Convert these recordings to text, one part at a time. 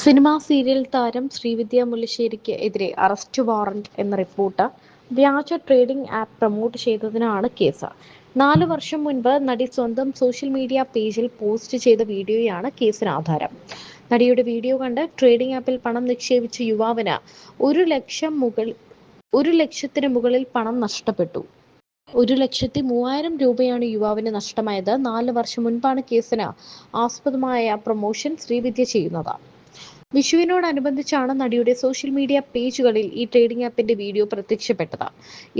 Cinema serial താരം ശ്രീവിദ്യ മുല്ലശ്ശേരിക്ക് എതിരെ arrest warrant എന്ന റിപ്പോർട്ട്. വ്യാജ ട്രേഡിംഗ് ആപ്പ് പ്രൊമോട്ട് ചെയ്തതിനാണ് കേസ്. 4 വർഷം മുൻപ് നടി സ്വന്തം സോഷ്യൽ മീഡിയ പേജിൽ പോസ്റ്റ് ചെയ്ത വീഡിയോയാണ് കേസിന് ആധാരം. നടിയുടെ വീഡിയോ കണ്ട് ട്രേഡിംഗ് ആപ്പിൽ പണം നിക്ഷേപിച്ച യുവാവിന് 1 ലക്ഷത്തിന് മുകളിൽ പണം നഷ്ടപ്പെട്ടു. 1,03,000 രൂപയാണ് യുവാവിന് നഷ്ടമായത്. 4 വർഷം മുൻപാണ് കേസിന് ആസ്പദമായ പ്രൊമോഷൻ ശ്രീവിദ്യ ചെയ്യുന്നത്. വിഷുവിനോടനുബന്ധിച്ചാണ് നടിയുടെ സോഷ്യൽ മീഡിയ പേജുകളിൽ ഈ ട്രേഡിംഗ് ആപ്പിന്റെ വീഡിയോ പ്രത്യക്ഷപ്പെട്ടത്.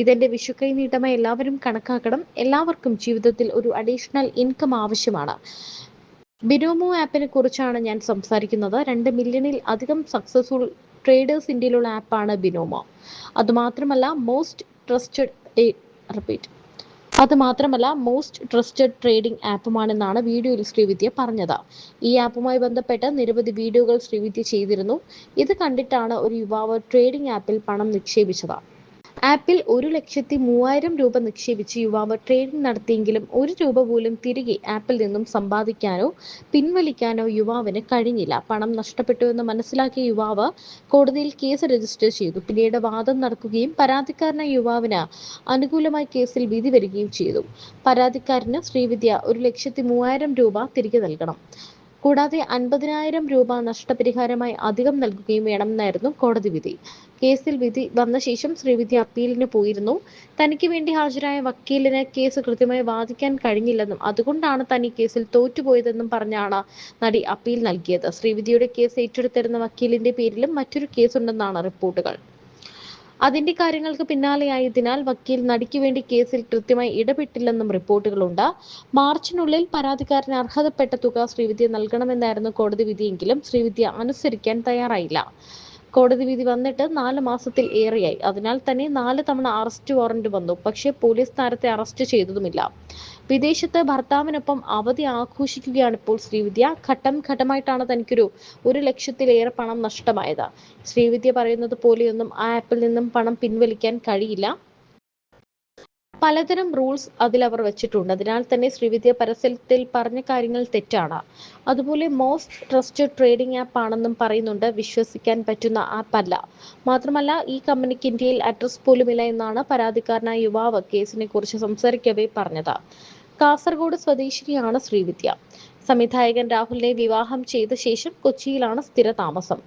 ഇതെന്റെ വിഷുക്കൈനീട്ടമായി എല്ലാവരും കണക്കാക്കണം. എല്ലാവർക്കും ജീവിതത്തിൽ ഒരു അഡീഷണൽ ഇൻകം ആവശ്യമാണ്. ബിനോമോ ആപ്പിനെ കുറിച്ചാണ് ഞാൻ സംസാരിക്കുന്നത്. 2 മില്യണിൽ അധികം സക്സസ്ഫുൾ ട്രേഡേഴ്സ് ഇന്ത്യയിലുള്ള ആപ്പാണ് ബിനോമോ. അതുമാത്രമല്ല മോസ്റ്റ് ട്രസ്റ്റഡ് ട്രേഡിംഗ് ആപ്പുമാണെന്നാണ് വീഡിയോയിൽ ശ്രീവിദ്യ പറഞ്ഞത്. ഈ ആപ്പുമായി ബന്ധപ്പെട്ട് നിരവധി വീഡിയോകൾ ശ്രീവിദ്യ ചെയ്തിരുന്നു. ഇത് കണ്ടിട്ടാണ് ഒരു യുവാവ് ട്രേഡിംഗ് ആപ്പിൽ പണം നിക്ഷേപിച്ചത്. ആപ്പിൽ 1,03,000 രൂപ നിക്ഷേപിച്ച് യുവാവ് ട്രേഡിംഗ് നടത്തിയെങ്കിലും 1 രൂപ പോലും തിരികെ ആപ്പിൽ നിന്നും സമ്പാദിക്കാനോ പിൻവലിക്കാനോ യുവാവിന് കഴിഞ്ഞില്ല. പണം നഷ്ടപ്പെട്ടുവെന്ന് മനസ്സിലാക്കിയ യുവാവ് കോടതിയിൽ കേസ് രജിസ്റ്റർ ചെയ്തു. പിന്നീട് വാദം നടക്കുകയും പരാതിക്കാരനായ യുവാവിന് അനുകൂലമായി കേസിൽ വിധി വരികയും ചെയ്തു. പരാതിക്കാരന് ശ്രീവിദ്യ 1,03,000 രൂപ തിരികെ നൽകണം. കൂടാതെ 50,000 രൂപ നഷ്ടപരിഹാരമായി അധികം നൽകുകയും വേണമെന്നായിരുന്നു കോടതി വിധി. കേസിൽ വിധി വന്ന ശേഷം ശ്രീവിദ്യ അപ്പീലിന് പോയിരുന്നു. തനിക്ക് വേണ്ടി ഹാജരായ വക്കീലിന് കേസ് കൃത്യമായി വാദിക്കാൻ കഴിഞ്ഞില്ലെന്നും അതുകൊണ്ടാണ് താൻ ഈ കേസിൽ തോറ്റുപോയതെന്നും പറഞ്ഞാണ് നടി അപ്പീൽ നൽകിയത്. ശ്രീവിദ്യയുടെ കേസ് ഏറ്റെടുത്തിരുന്ന വക്കീലിന്റെ പേരിലും മറ്റൊരു കേസുണ്ടെന്നാണ് റിപ്പോർട്ടുകൾ. അതിന്റെ കാര്യങ്ങൾക്ക് പിന്നാലെയായതിനാൽ വക്കീൽ നടിക്ക് വേണ്ടി കേസിൽ കൃത്യമായി ഇടപെട്ടില്ലെന്നും റിപ്പോർട്ടുകളുണ്ട്. മാർച്ചിനുള്ളിൽ പരാതിക്കാരന് അർഹതപ്പെട്ട തുക ശ്രീവിദ്യ നൽകണമെന്നായിരുന്നു കോടതി വിധിയെങ്കിലും ശ്രീവിദ്യ അനുസരിക്കാൻ തയ്യാറായില്ല. കോടതി വിധി വന്നിട്ട് 4 മാസത്തിൽ ഏറെയായി. അതിനാൽ തന്നെ 4 തവണ അറസ്റ്റ് വാറന്റ് വന്നു. പക്ഷേ പോലീസ് താരത്തെ അറസ്റ്റ് ചെയ്തതുമില്ല. വിദേശത്ത് ഭർത്താവിനൊപ്പം അവധി ആഘോഷിക്കുകയാണിപ്പോൾ ശ്രീവിദ്യ. ഘട്ടം ഘട്ടമായിട്ടാണ് തനിക്കൊരു 1 ലക്ഷത്തിലേറെ പണം നഷ്ടമായത്. ശ്രീവിദ്യ പറയുന്നത് പോലെയൊന്നും ആ ആപ്പിൽ നിന്നും പണം പിൻവലിക്കാൻ കഴിയില്ല. പലതരം റൂൾസ് അതിലവർ വെച്ചിട്ടുണ്ട്. അതിനാൽ തന്നെ ശ്രീവിദ്യ പരസ്യത്തിൽ പറഞ്ഞ കാര്യങ്ങൾ തെറ്റാണ്. അതുപോലെ മോസ്റ്റ് ട്രസ്റ്റഡ് ട്രേഡിംഗ് ആപ്പ് ആണെന്നും പറയുന്നുണ്ട്. വിശ്വസിക്കാൻ പറ്റുന്ന ആപ്പ് അല്ല. മാത്രമല്ല ഈ കമ്പനിക്ക് ഇന്ത്യയിൽ അഡ്രസ് പോലുമില്ല എന്നാണ് പരാതിക്കാരനായ യുവാവ് കേസിനെ കുറിച്ച് സംസാരിക്കവേ പറഞ്ഞത്. കാസർഗോഡ് സ്വദേശിനിയാണ് ശ്രീവിദ്യ. സംവിധായകൻ രാഹുലിനെ വിവാഹം ചെയ്ത ശേഷം കൊച്ചിയിലാണ് സ്ഥിരതാമസം.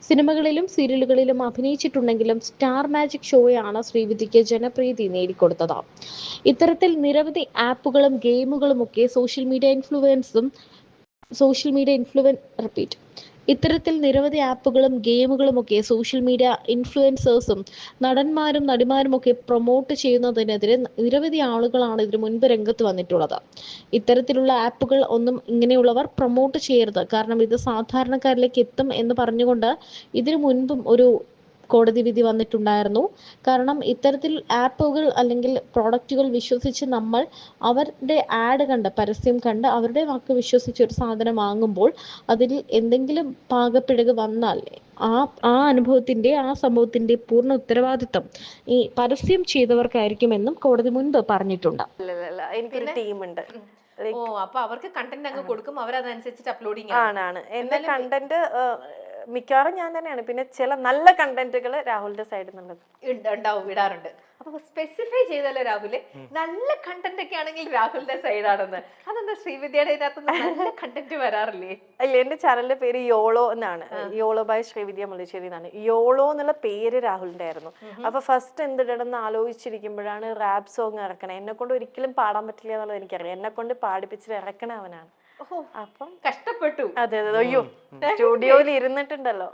സിനിമകളിലും സീരിയലുകളിലും അഭിനയിച്ചിട്ടുണ്ടെങ്കിലും സ്റ്റാർ മാജിക് ഷോയാണ് ശ്രീവിദ്യയ്ക്ക് ജനപ്രീതി നേടിക്കൊടുത്തത്. ഇത്തരത്തിൽ നിരവധി ആപ്പുകളും ഗെയിമുകളുമൊക്കെ സോഷ്യൽ മീഡിയ ഇൻഫ്ലുവൻസേഴ്സും നടന്മാരും നടിമാരുമൊക്കെ പ്രൊമോട്ട് ചെയ്യുന്നതിനെതിരെ നിരവധി ആളുകളാണ് ഇതിനു മുൻപ് രംഗത്ത് വന്നിട്ടുള്ളത്. ഇത്തരത്തിലുള്ള ആപ്പുകൾ ഒന്നും ഇങ്ങനെയുള്ളവർ പ്രൊമോട്ട് ചെയ്യരുത്. കാരണം ഇത് സാധാരണക്കാരിലേക്ക് എത്തും എന്ന് പറഞ്ഞുകൊണ്ട് ഇതിനു മുൻപും ഒരു കോടതി വിധി വന്നിട്ടുണ്ടായിരുന്നു. കാരണം ഇത്തരത്തിൽ ആപ്പുകൾ അല്ലെങ്കിൽ പ്രോഡക്റ്റുകൾ വിശ്വസിച്ച് നമ്മൾ അവരുടെ ആഡ് കണ്ട് പരസ്യം കണ്ട് അവരുടെ വാക്ക് വിശ്വസിച്ച് ഒരു സാധനം വാങ്ങുമ്പോൾ അതിൽ എന്തെങ്കിലും പാകപ്പിഴക് വന്നാൽ ആ സംഭവത്തിന്റെ പൂർണ്ണ ഉത്തരവാദിത്തം ഈ പരസ്യം ചെയ്തവർക്കായിരിക്കുമെന്നും കോടതി മുൻപ് പറഞ്ഞിട്ടുണ്ട്. എനിക്കൊരു ടീമുണ്ട്. ഓ, അപ്പൊ അവർക്ക് കണ്ടന്റ് അങ്ങ് കൊടുക്കും, അവരതനുസരിച്ചിട്ട് അപ്ലോഡിങ് ആണ്. എന്റെ കണ്ടന്റ് മിക്കവാറും ഞാൻ തന്നെയാണ്. പിന്നെ ചില നല്ല കണ്ടന്റുകൾ രാഹുലിന്റെ സൈഡിൽ നിന്നുണ്ടാവും, ഇടാറുണ്ട്. അപ്പൊ സ്പെസിഫൈ ചെയ്തല്ലോ രാഹുല്, നല്ല കണ്ടന്റ് ഒക്കെ ആണെങ്കിൽ രാഹുലിന്റെ സൈഡാണെന്ന്. അതെന്താ ശ്രീവിദ്യയുടെ ഇതിനകത്ത് നല്ല കണ്ടന്റ് വരാറില്ലേ? ഇല്ല, എന്റെ ചാനലിന്റെ പേര് യോളോ എന്നാണ്. യോളോ ബൈ ശ്രീവിദ്യ മുല്ലശ്ശേരി എന്നാണ്. യോളോ എന്നുള്ള പേര് രാഹുലിന്റെ ആയിരുന്നു. അപ്പൊ ഫസ്റ്റ് എന്തിടണമെന്ന് ആലോചിച്ചിരിക്കുമ്പോഴാണ് റാപ്പ് സോങ് ഇറക്കണേ. എന്നെ കൊണ്ട് ഒരിക്കലും പാടാൻ പറ്റില്ല എന്നുള്ളത് എനിക്കറിയാം. എന്നെ കൊണ്ട് പാടിപ്പിച്ചിട്ട് ഇറക്കണ അവനാണ്. അപ്പം കഷ്ടപ്പെട്ടു. അതെ, അയ്യോ, സ്റ്റുഡിയോയിൽ ഇരുന്നിട്ടുണ്ടല്ലോ.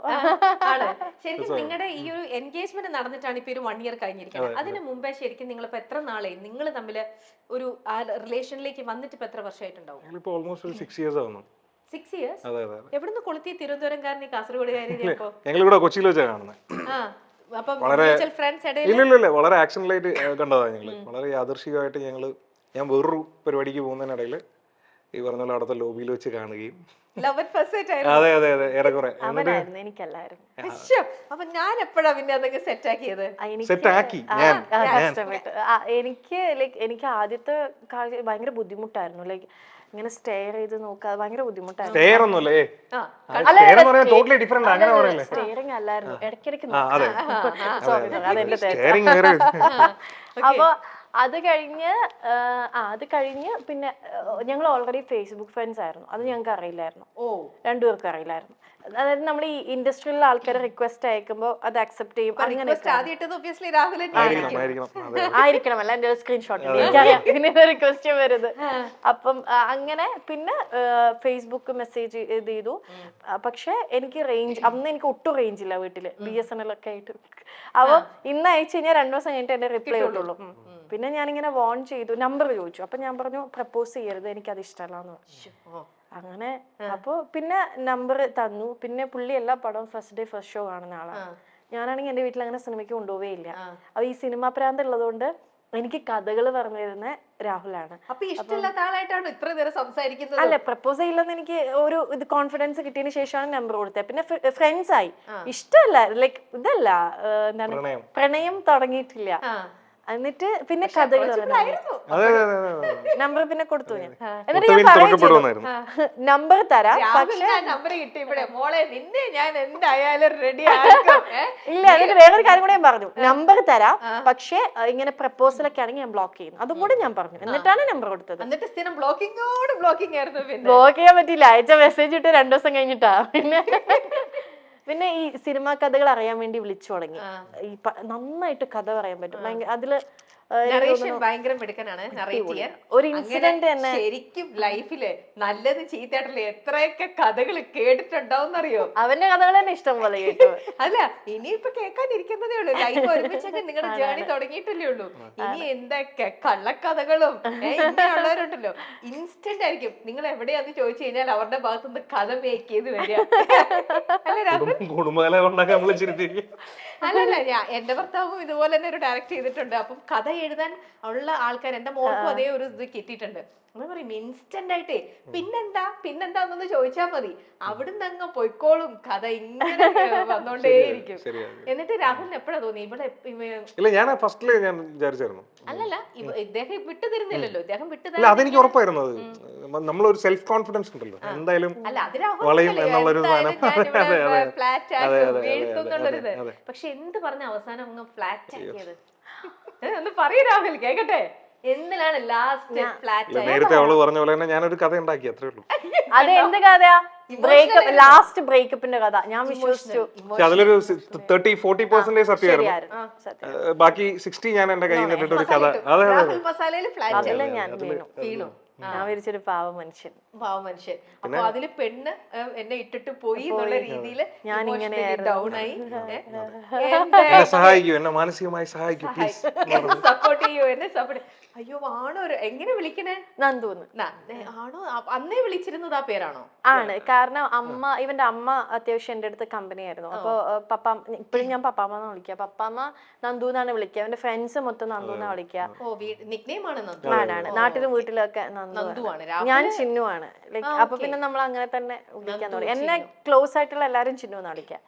ശരിക്കും നിങ്ങളുടെ ഈ ഒരു എൻഗേജ്മെന്റ് നടന്നിട്ടാണ് ഇപ്പൊ ഒരു 1 ഇയർ കഴിഞ്ഞിരിക്കുന്നത്. അതിന് മുമ്പേ ശരിക്കും നിങ്ങൾ ഇപ്പൊ എത്ര നാളെ നിങ്ങൾ തമ്മിൽ ഒരു റിലേഷനിലേക്ക് വന്നിട്ട് ഇപ്പൊ എത്ര വർഷമായിട്ടുണ്ടാവും? 6 years ആവുന്നു. 6 years? എവിടുന്ന് കൊളുത്തി? തിരുവനന്തപുരംകാരനെ കാസർഗോഡുകാരി? കൊച്ചിയിൽ വെച്ചാണ് കാണുന്നത്. വളരെ ആക്ഷനിലായിട്ട് കണ്ടതാണ് ഞങ്ങള്. വളരെ യാദൃശികമായിട്ട് ഞാൻ വേറൊരു പരിപാടിക്ക് പോകുന്നതിനിടയിൽ ഈ പറഞ്ഞ പോലെ അവിടുത്തെ ലോബിയിൽ വെച്ച് കാണുകയും അതെ ഏറെക്കുറെ അപ്പൊ ഞാൻ എപ്പോഴാ പിന്നെ അതൊക്കെ സെറ്റാക്കിയത്? എനിക്ക് ആദ്യത്തെ ഭയങ്കര ബുദ്ധിമുട്ടായിരുന്നു. ഇങ്ങനെ സ്റ്റെയർ ചെയ്ത് നോക്കുക, അത് ഭയങ്കര ബുദ്ധിമുട്ടായിരുന്നു. സ്റ്റെയർ ഒന്നുമല്ലേ? ആ, സ്റ്റെയർ എന്ന് പറയുന്നത് ടോട്ടലി ഡിഫറെന്റ്, അങ്ങനെ പറയല്ലേ? സ്റ്റെയറിംഗ് അല്ലായിരുന്നു, ഇടയ്ക്കിടയ്ക്ക് അതെ. സോറി അതെന്റെ സ്റ്റെയറിംഗ് വേറെ. അപ്പൊ അത് കഴിഞ്ഞ് പിന്നെ ഞങ്ങൾ ഓൾറെഡി ഫേസ്ബുക്ക് ഫ്രണ്ട്സ് ആയിരുന്നു. അത് ഞങ്ങൾക്ക് അറിയില്ലായിരുന്നു, രണ്ടുപേർക്കും അറിയില്ലായിരുന്നു. അതായത് നമ്മൾ ഈ ഇൻഡസ്ട്രിയിലുള്ള ആൾക്കാരെ റിക്വസ്റ്റ് അയക്കുമ്പോൾ അത് അക്സെപ്റ്റ് ചെയ്യും, അങ്ങനെ ആയിരിക്കണമല്ല. എന്റെ സ്ക്രീൻഷോട്ട് എനിക്കറിയാം പിന്നെ റിക്വസ്റ്റ് വരുന്നത്. അപ്പം അങ്ങനെ പിന്നെ ഫേസ്ബുക്ക് മെസ്സേജ് ഇത് ചെയ്തു. പക്ഷെ എനിക്ക് റേഞ്ച്, അന്ന് എനിക്ക് ഒട്ടും റേഞ്ച് ഇല്ല വീട്ടില്, BSNL ഒക്കെ ആയിട്ട്. അപ്പൊ ഇന്ന് അയച്ചു കഴിഞ്ഞാൽ 2 ദിവസം കഴിഞ്ഞിട്ട് എന്റെ റിപ്ലൈ കിട്ടുള്ളൂ. പിന്നെ ഞാനിങ്ങനെ വോൺ ചെയ്തു, നമ്പർ ചോദിച്ചു. അപ്പൊ ഞാൻ പറഞ്ഞു പ്രപ്പോസ് ചെയ്യരുത്, എനിക്കത് ഇഷ്ടമല്ലാന്ന് പറഞ്ഞു. അങ്ങനെ അപ്പൊ പിന്നെ നമ്പർ തന്നു. പിന്നെ പുള്ളി എല്ലാ പടവും ഫസ്റ്റ് ഡേ ഫസ്റ്റ് ഷോ കാണുന്ന ആളാണ്. ഞാനാണെങ്കിൽ എന്റെ വീട്ടിൽ അങ്ങനെ സിനിമയ്ക്ക് കൊണ്ടുപോവേ ഇല്ല. അപ്പൊ ഈ സിനിമാ പ്രാന്ത് ഉള്ളതുകൊണ്ട് എനിക്ക് കഥകൾ പറഞ്ഞു തരുന്ന രാഹുലാണ്. അല്ല, പ്രപ്പോസ് ചെയ്യില്ലെന്ന് എനിക്ക് ഒരു ഇത് കോൺഫിഡൻസ് കിട്ടിയതിന് ശേഷമാണ് നമ്പർ കൊടുത്തത്. പിന്നെ ഫ്രണ്ട്സ് ആയി. ഇഷ്ടമല്ല, ലൈക്ക് ഇതല്ല, എന്താണ്, പ്രണയം തുടങ്ങിയിട്ടില്ല. എന്നിട്ട് പിന്നെ കഥകൾ നമ്പർ പിന്നെ കൊടുത്തു ഞാൻ. എന്നിട്ട് ഞാൻ പറയും നമ്പർ തരാം, പക്ഷേ നമ്പർ കിട്ടി ഇവിടെ മോളെ, നിന്നെ ഞാൻ എന്തായാലും റെഡി ഇല്ല. എന്നിട്ട് വേറൊരു കാര്യം കൂടെ ഞാൻ പറഞ്ഞു, നമ്പർ തരാം പക്ഷെ ഇങ്ങനെ പ്രപ്പോസൽ ഒക്കെ ആണെങ്കിൽ ഞാൻ ബ്ലോക്ക് ചെയ്യും, അതും കൂടെ ഞാൻ പറഞ്ഞു. എന്നിട്ടാണ് നമ്പർ കൊടുത്തത്. എന്നിട്ട് സ്ഥിരം ബ്ലോക്കിംഗ് ആയിരുന്നു. ബ്ലോക്ക് ചെയ്യാൻ പറ്റില്ല, അയച്ച മെസ്സേജ് ഇട്ട് 2 ദിവസം കഴിഞ്ഞിട്ടാ. പിന്നെ ഈ സിനിമാ കഥകൾ അറിയാൻ വേണ്ടി വിളിച്ചു തുടങ്ങി. ഈ നന്നായിട്ട് കഥ പറയാൻ പറ്റും. അതില് ഭയങ്കര മിടുക്കനാണ് നറേറ്റ് ചെയ്യാൻ. ഒരു ഇൻസിഡന്റ് തന്നെ ശരിക്കും ലൈഫില് നല്ലത് ചീത്തയായിട്ടുള്ള എത്രയൊക്കെ കഥകൾ കേട്ടിട്ടുണ്ടാവുന്നറിയോ? അവന്റെ കഥകൾ തന്നെ ഇഷ്ടം പോലെ കേട്ടു. അല്ല, ഇനിയിപ്പൊ കേൾക്കാനിരിക്കുന്നതേ ഉള്ളൂ. ലൈഫ് ഒരുമിച്ചൊക്കെ നിങ്ങളുടെ ജേണി തുടങ്ങിയിട്ടല്ലേ ഉള്ളൂ. ഇനി എന്തൊക്കെ കള്ളക്കഥകളും ഇങ്ങനെയുള്ളവരുണ്ടല്ലോ, ഇൻസ്റ്റന്റ് ആയിരിക്കും. നിങ്ങൾ എവിടെയാന്ന് ചോദിച്ചു കഴിഞ്ഞാൽ അവരുടെ ഭാഗത്തുനിന്ന് കഥ മേക്ക് ചെയ്ത് വരിക. അല്ലല്ല, എന്റെ ഭർത്താവും ഇതുപോലെ തന്നെ ഒരു ഡയറക്റ്റ് ചെയ്തിട്ടുണ്ട്. അപ്പം കഥ എഴുതാൻ ഉള്ള ആൾക്കാർ, എന്റെ മോൾക്കും അതേ ഒരു ഇത് കിട്ടിയിട്ടുണ്ട്. നമ്മൾ പറയും ഇൻസ്റ്റന്റ് ആയിട്ടേ പിന്നെന്താന്നൊന്ന് ചോദിച്ചാൽ മതി, അവിടുന്ന് അങ്ങ് പൊയ്ക്കോളും കഥ, ഇങ്ങനെ വന്നോണ്ടേയിരിക്കും. എന്നിട്ട് രാഹുലിന് എപ്പോഴാ തോന്നി ഇവിടെ അല്ലല്ല ഇദ്ദേഹം വിട്ടു തരുന്നില്ലല്ലോ, ഇദ്ദേഹം വിട്ടു തരുന്നില്ല. അതെനിക്ക് ഉറപ്പായിരുന്നു. അത് നമ്മളൊരു സെൽഫ് കോൺഫിഡൻസ് ഉണ്ടല്ലോ, എന്തായാലും വളയും എന്നുള്ളൊരു സാധനം. പക്ഷെ എന്ത് പറഞ്ഞ അവസാനം അങ്ങ് ഫ്ലാറ്റ് ആക്കിയത്? ഒന്ന് പറയൂ രാഹുൽ, കേക്കട്ടെ. എന്തിനാണ് ലാസ്റ്റ് ഫ്ലാറ്റ്? നേരത്തെ അവള് പറഞ്ഞ പോലെ തന്നെ ഞാനൊരു കഥ ഉണ്ടാക്കി, അത്രേ ഉള്ളൂ. അത് എന്ത് കഥയാ? ബ്രേക്കപ്പ്, ലാസ്റ്റ് ബ്രേക്കപ്പിന്റെ കഥ. ഞാൻ വിശ്വസിച്ചു. അതിലൊരു 30-40% സത്യമായിരുന്നു, ബാക്കി 60 ഞാൻ എന്റെ കയ്യിൽ നിന്നിട്ട് ഒരു കഥ. അതില് ഞാൻ വീണു. ഞാൻ വിരിച്ചൊരു പാവ മനുഷ്യൻ. അപ്പൊ അതില് പെണ്ണ് എന്നെ ഇട്ടിട്ട് പോയി എന്നുള്ള രീതിയിൽ ഞാൻ ഇങ്ങനെ ഡൗൺ ആയി. സഹായിക്കൂ, എന്നെ മാനസികമായി സഹായിക്കൂ പ്ലീസ്, സപ്പോർട്ട് ചെയ്യൂ, എന്നെ സപ്പോർട്ട്. അയ്യോ, ആണോ? എങ്ങനെ വിളിക്കണേ? നന്ദൂന്ന്. ആണോ? അന്നേ വിളിച്ചിരുന്നത് ആ പേരാണോ? ആണ്. കാരണം ഇവന്റെ അമ്മ അത്യാവശ്യം എന്റെ അടുത്ത് കമ്പനി ആയിരുന്നു. അപ്പൊ ഇപ്പഴും ഞാൻ പപ്പാമ്മ വിളിക്കുക. പപ്പാമ്മ നന്ദൂന്നാണ് വിളിക്കുക. അവന്റെ ഫ്രണ്ട്സ് മൊത്തം നന്ദൂന്നാ വിളിക്കുക. ആണ്. നാട്ടിലും വീട്ടിലൊക്കെ നന്ദുവാണ്. ഞാൻ ചിന്നുവാണ്. ലൈക്ക് അപ്പൊ പിന്നെ നമ്മൾ അങ്ങനെ തന്നെ വിളിക്കാൻ തുടങ്ങി. എന്നെ ക്ലോസ് ആയിട്ടുള്ള എല്ലാരും ചിന്നുന്ന് വിളിക്കാം.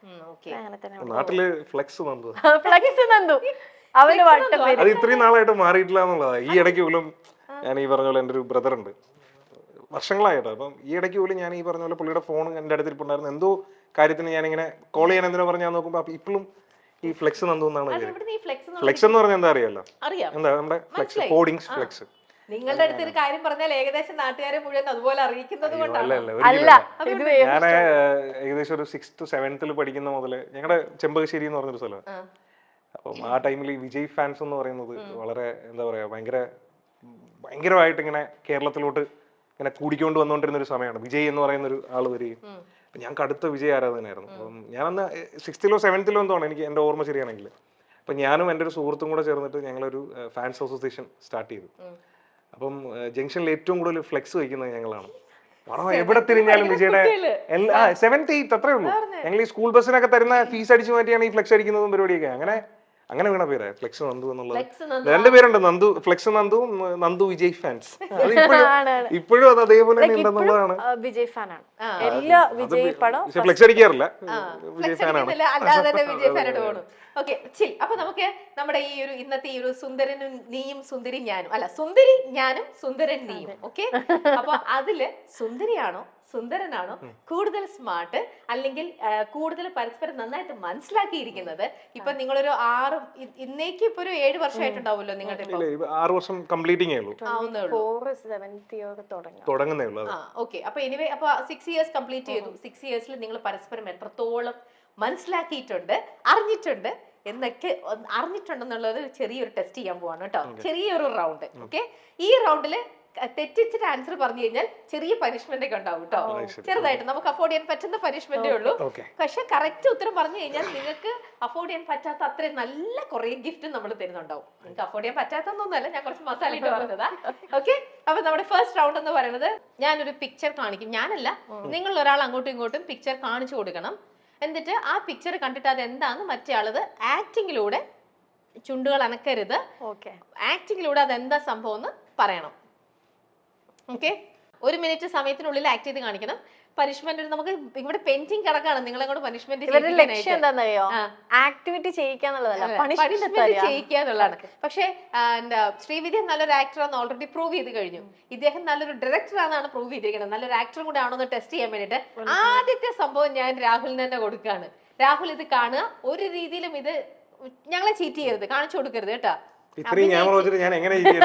അങ്ങനെ തന്നെ നാട്ടില് ഫ്ലെക്സ് നന്ദു. ഫ്ലെക്സ് നന്ദു അവന്റെ വട്ടം പേര്. അത് ഇത്രയും നാളായിട്ട് മാറിയിട്ടില്ല എന്നുള്ളതാ. ഈ ഇടയ്ക്ക് പോലും ഞാൻ ഈ പറഞ്ഞ പോലെ എൻ്റെ ഒരു ബ്രദർ ഉണ്ട്, വർഷങ്ങളായിട്ടോ. അപ്പം ഈ ഇടയ്ക്ക് പോലും ഞാൻ ഈ പറഞ്ഞ പോലെ പുള്ളിയുടെ ഫോൺ എൻ്റെ അടുത്തിരിപ്പുണ്ടായിരുന്നു. എന്തോ കാര്യത്തിന് ഞാനിങ്ങനെ കോൾ ചെയ്യാൻ എന്തിനാ പറഞ്ഞാൽ ഞാൻ നോക്കുമ്പോൾ ഇപ്പോഴും ഈ ഫ്ലെക്സ് നന്ദു എന്നാണ്. ഫ്ലെക്സ് എന്ന് പറഞ്ഞാൽ എന്താ അറിയാലോ? എന്താ നമ്മുടെ ഫ്ലെക്സ്, ഹോർഡിങ്സ് ഫ്ലെക്സ്. നിങ്ങളുടെ അടുത്ത് ഒരു കാര്യം പറഞ്ഞാൽ ഏകദേശം നാട്ടുകാരെ മുഴുവൻ അതുപോലെ അറിയിക്കുന്നത് കൊണ്ടാണ്. ഞാൻ ഏകദേശം ഒരു 6th to 7th പഠിക്കുന്ന മുതല് ഞങ്ങളുടെ ചെമ്പകശ്ശേരി എന്ന് പറഞ്ഞൊരു സ്ഥലം. അപ്പം ആ ടൈമിൽ ഈ വിജയ് ഫാൻസ് എന്ന് പറയുന്നത് വളരെ എന്താ പറയാ, ഭയങ്കരമായിട്ട് ഇങ്ങനെ കേരളത്തിലോട്ട് ഇങ്ങനെ കൂടിക്കൊണ്ട് വന്നുകൊണ്ടിരുന്ന ഒരു സമയമാണ്. വിജയ് എന്ന് പറയുന്ന ഒരു ആള് വരികയും ഞാൻ കടുത്ത വിജയ് ആരാധനായിരുന്നു. അപ്പം ഞാനന്ന് 6th or 7th എന്തോണം, എനിക്ക് എൻ്റെ ഓർമ്മ ശരിയാണെങ്കിൽ. അപ്പം ഞാനും എൻ്റെ ഒരു സുഹൃത്തും കൂടെ ചേർന്നിട്ട് ഞങ്ങളൊരു ഫാൻസ് അസോസിയേഷൻ സ്റ്റാർട്ട് ചെയ്തു. അപ്പം ജംഗ്ഷനിൽ ഏറ്റവും കൂടുതൽ ഫ്ലെക്സ് വയ്ക്കുന്നത് ഞങ്ങളാണ്. എവിടെ തിരിഞ്ഞാലും വിജയുടെ 7th 8th അത്രേ ഉള്ളൂ. ഞങ്ങൾ ഈ സ്കൂൾ ബസ്സിനൊക്കെ തരുന്ന ഫീസ് അടിച്ചു മാറ്റിയാണ് ഈ ഫ്ലെക്സ് അടിക്കുന്നതും പരിപാടിയൊക്കെ. അങ്ങനെ അങ്ങനെ വീണ പേരാ ഫ്ലെക്സ് നന്ദു എന്നുള്ളത്. ഫ്ലെക്സ് നന്ദു. രണ്ടുപേരുണ്ട്, നന്ദു ഫ്ലെക്സ് നന്ദുവും നന്ദു വിജയ് ഫാൻസ്. ഇപ്പോഴും അത് അതേപോലെ തന്നെ ഉണ്ടെന്നുള്ളതാണ്. വിജയ് ഫാനാണ്, എല്ലാ വിജയ് പടം പക്ഷെ ഫ്ലെക്സ് അടിക്കാറില്ല, വിജയ് ഫ്ലെക്സ് ഫാനാണ്. അടിക്കുന്നില്ല, അല്ലാതെ തന്നെ വിജയ് ഫാനായിട്ട് പോകണം. ഓക്കെ ചിൽ. അപ്പൊ നമുക്ക് നമ്മുടെ ഈ ഒരു ഇന്നത്തെ ഈ ഒരു സുന്ദരനും നീയും സുന്ദരി ഞാനും, അല്ല സുന്ദരി ഞാനും സുന്ദരൻ നീയും, ഓക്കെ. അപ്പൊ അതില് സുന്ദരിയാണോ സുന്ദരനാണോ കൂടുതൽ സ്മാർട്ട്, അല്ലെങ്കിൽ കൂടുതൽ പരസ്പരം നന്നായിട്ട് മനസ്സിലാക്കിയിരിക്കുന്നത്? ഇപ്പൊ നിങ്ങളൊരു ഇന്നേക്ക് ഇപ്പൊ ഒരു 7 വർഷമായിട്ടുണ്ടാവുമല്ലോ നിങ്ങളുടെ ഇപ്പൊ? 6 വർഷം കംപ്ലീറ്റിംഗ് ഉള്ളൂ, ആവുന്നേ ഉള്ളൂ. തുടങ്ങുന്നേ ഉള്ളൂ. ഓക്കെ. അപ്പൊ എനിവേ അപ്പൊ 6 ഇയേഴ്സ് കംപ്ലീറ്റ് ചെയ്തു. 6 ഇയേഴ്സിൽ നിങ്ങൾ പരസ്പരം എത്രത്തോളം മനസ്സിലാക്കിയിട്ടുണ്ട്, അറിഞ്ഞിട്ടുണ്ട് എന്നൊക്കെ അറിഞ്ഞിട്ടുണ്ടെന്നുള്ളത് ചെറിയൊരു ടെസ്റ്റ് ചെയ്യാൻ പോവാണ് കേട്ടോ. ചെറിയൊരു റൗണ്ട്. ഓക്കെ. ഈ റൗണ്ടില് തെറ്റിച്ചിട്ട് ആൻസർ പറഞ്ഞു കഴിഞ്ഞാൽ ചെറിയ പനിഷ്മെന്റ് ഒക്കെ ഉണ്ടാവും കേട്ടോ. ചെറുതായിട്ട് നമുക്ക് അഫോർഡ് ചെയ്യാൻ പറ്റുന്ന പനിഷ്മെന്റേ ഉള്ളൂ. പക്ഷെ കറക്റ്റ് ഉത്തരം പറഞ്ഞു കഴിഞ്ഞാൽ നിങ്ങൾക്ക് അഫോർഡ് ചെയ്യാൻ പറ്റാത്ത അത്രയും നല്ല കുറെ ഗിഫ്റ്റ് നമ്മൾ തരുന്നുണ്ടാവും. നിങ്ങൾക്ക് അഫോർഡ് ചെയ്യാൻ പറ്റാത്തൊന്നുമല്ല, ഞാൻ കുറച്ച് മസാല ഇട്ട് പറഞ്ഞതാ. ഓക്കെ. അപ്പൊ നമ്മുടെ ഫസ്റ്റ് റൗണ്ട് എന്ന് പറയുന്നത്, ഞാനൊരു പിക്ചർ കാണിക്കും. ഞാനല്ല, നിങ്ങൾ ഒരാൾ അങ്ങോട്ടും ഇങ്ങോട്ടും പിക്ചർ കാണിച്ചു കൊടുക്കണം. എന്നിട്ട് ആ പിക്ചർ കണ്ടിട്ട് അത് എന്താന്ന് മറ്റേ ആളത് ആക്ടിങ്ങിലൂടെ, ചുണ്ടുകൾ അനക്കരുത്, ആക്ടിങ്ങിലൂടെ അതെന്താ സംഭവം എന്ന് പറയണം. ഓക്കെ. 1 മിനിറ്റ് സമയത്തിനുള്ളിൽ ആക്ട് ചെയ്ത് കാണിക്കണം. പനിഷ്മെന്റ് നമുക്ക് ഇവിടെ പെയിന്റിംഗ് കിടക്കാണ്, നിങ്ങളെ കൂടെ പനിഷ്മെന്റ് എന്താണെന്നറിയോ? ആക്ടിവിറ്റി ചെയ്യിക്കാന്നുള്ളതല്ല, ചെയ്യിക്കാന്നുള്ളതാണ്. പക്ഷെ ശ്രീവിദ്യ നല്ലൊരു ആക്ടറാന്ന് ഓൾറെഡി പ്രൂവ് ചെയ്ത് കഴിഞ്ഞു. ഇദ്ദേഹം നല്ലൊരു ഡയറക്ടർ ആണെന്നാണ് പ്രൂവ് ചെയ്തിരിക്കുന്നത്. നല്ലൊരു ആക്ടറും കൂടെ ആണോ എന്ന് ടെസ്റ്റ് ചെയ്യാൻ വേണ്ടിട്ട് ആദ്യത്തെ സംഭവം ഞാൻ രാഹുലിന് തന്നെ കൊടുക്കുകയാണ്. രാഹുൽ ഇത് കാണുക, ഒരു രീതിയിലും ഇത് ഞങ്ങളെ ചീറ്റ് ചെയ്യരുത്, കാണിച്ചു കൊടുക്കരുത് കേട്ടോ. ഇത്രയും ഞാൻ എങ്ങനെ